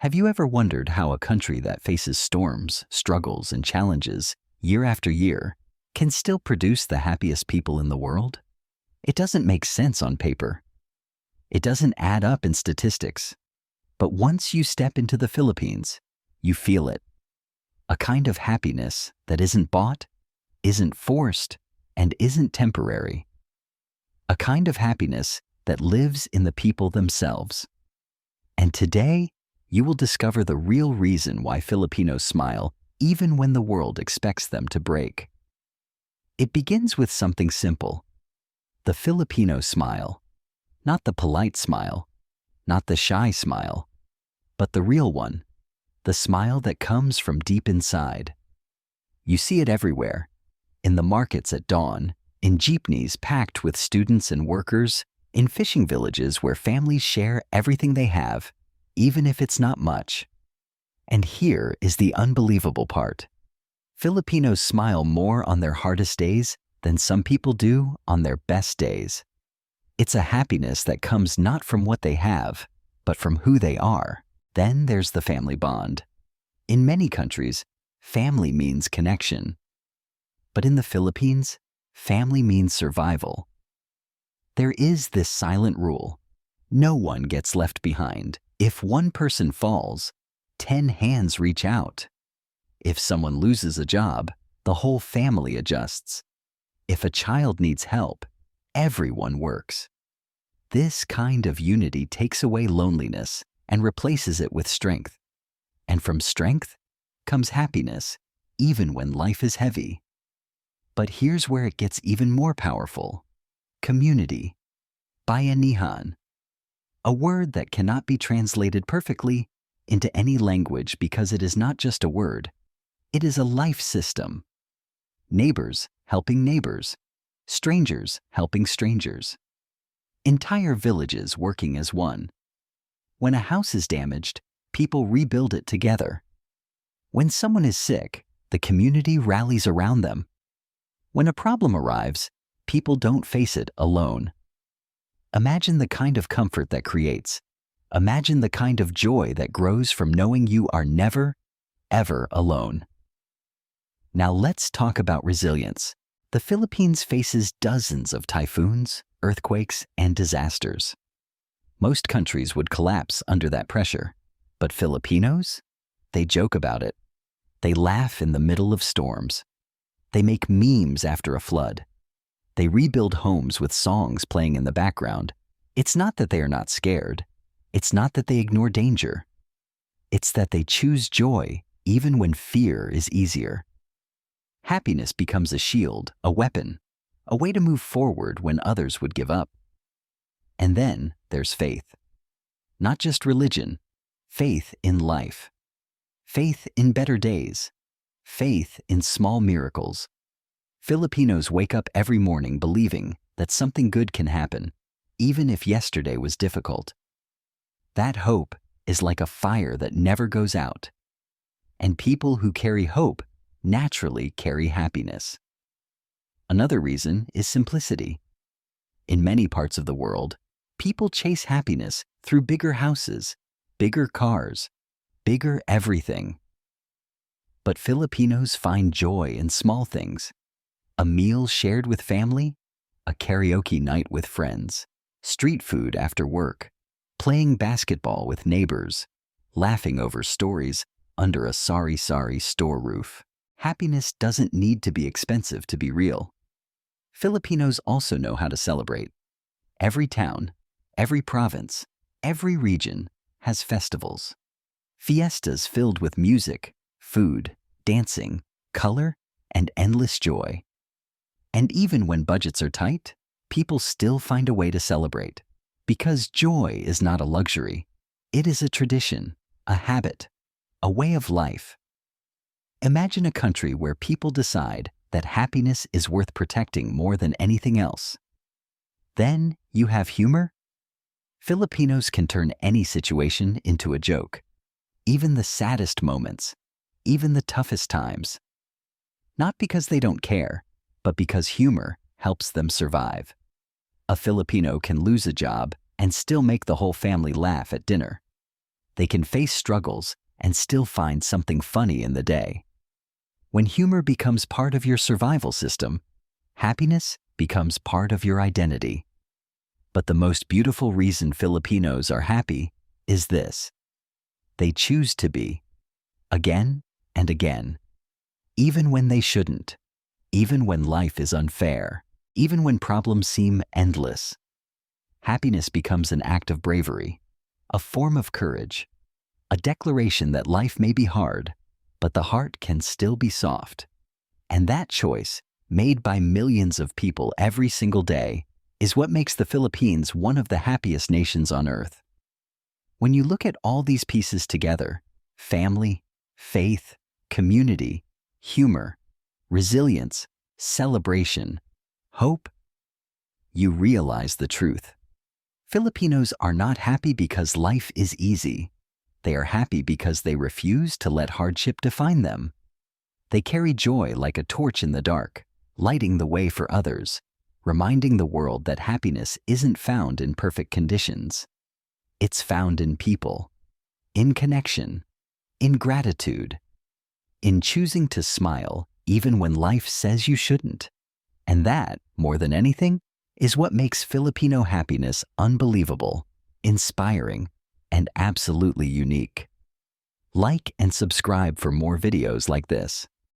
Have you ever wondered how a country that faces storms, struggles, and challenges year after year can still produce the happiest people in the world? It doesn't make sense on paper. It doesn't add up in statistics. But once you step into the Philippines, you feel it. A kind of happiness that isn't bought, isn't forced, and isn't temporary. A kind of happiness that lives in the people themselves. And today, you will discover the real reason why Filipinos smile even when the world expects them to break. It begins with something simple. The Filipino smile. Not the polite smile, not the shy smile, but the real one, the smile that comes from deep inside. You see it everywhere, in the markets at dawn, in jeepneys packed with students and workers, in fishing villages where families share everything they have, even if it's not much. And here is the unbelievable part. Filipinos smile more on their hardest days than some people do on their best days. It's a happiness that comes not from what they have, but from who they are. Then there's the family bond. In many countries, family means connection. But in the Philippines, family means survival. There is this silent rule. No one gets left behind. If one person falls, 10 hands reach out. If someone loses a job, the whole family adjusts. If a child needs help, everyone works. This kind of unity takes away loneliness and replaces it with strength. And from strength comes happiness, even when life is heavy. But here's where it gets even more powerful. Community. Bayanihan. A word that cannot be translated perfectly into any language because it is not just a word. It is a life system. Neighbors helping neighbors. Strangers helping strangers. Entire villages working as one. When a house is damaged, people rebuild it together. When someone is sick, the community rallies around them. When a problem arrives, people don't face it alone. Imagine the kind of comfort that creates. Imagine the kind of joy that grows from knowing you are never, ever alone. Now let's talk about resilience. The Philippines faces dozens of typhoons, earthquakes, and disasters. Most countries would collapse under that pressure. But Filipinos? They joke about it. They laugh in the middle of storms. They make memes after a flood. They rebuild homes with songs playing in the background. It's not that they are not scared. It's not that they ignore danger. It's that they choose joy even when fear is easier. Happiness becomes a shield, a weapon, a way to move forward when others would give up. And then there's faith. Not just religion, faith in life. Faith in better days. Faith in small miracles. Filipinos wake up every morning believing that something good can happen, even if yesterday was difficult. That hope is like a fire that never goes out. And people who carry hope naturally carry happiness. Another reason is simplicity. In many parts of the world, people chase happiness through bigger houses, bigger cars, bigger everything. But Filipinos find joy in small things. A meal shared with family, a karaoke night with friends, street food after work, playing basketball with neighbors, laughing over stories under a sari-sari store roof. Happiness doesn't need to be expensive to be real. Filipinos also know how to celebrate. Every town, every province, every region has festivals. Fiestas filled with music, food, dancing, color, and endless joy. And even when budgets are tight, people still find a way to celebrate. Because joy is not a luxury. It is a tradition, a habit, a way of life. Imagine a country where people decide that happiness is worth protecting more than anything else. Then you have humor. Filipinos can turn any situation into a joke. Even the saddest moments, even the toughest times. Not because they don't care, but because humor helps them survive. A Filipino can lose a job and still make the whole family laugh at dinner. They can face struggles and still find something funny in the day. When humor becomes part of your survival system, happiness becomes part of your identity. But the most beautiful reason Filipinos are happy is this: they choose to be, again and again, even when they shouldn't, even when life is unfair, even when problems seem endless. Happiness becomes an act of bravery, a form of courage, a declaration that life may be hard, but the heart can still be soft. And that choice, made by millions of people every single day, is what makes the Philippines one of the happiest nations on earth. When you look at all these pieces together, family, faith, community, humor, resilience, celebration, hope, you realize the truth. Filipinos are not happy because life is easy. They are happy because they refuse to let hardship define them. They carry joy like a torch in the dark, lighting the way for others, reminding the world that happiness isn't found in perfect conditions. It's found in people, in connection, in gratitude, in choosing to smile even when life says you shouldn't. And that, more than anything, is what makes Filipino happiness unbelievable, inspiring, and absolutely unique. Like and subscribe for more videos like this.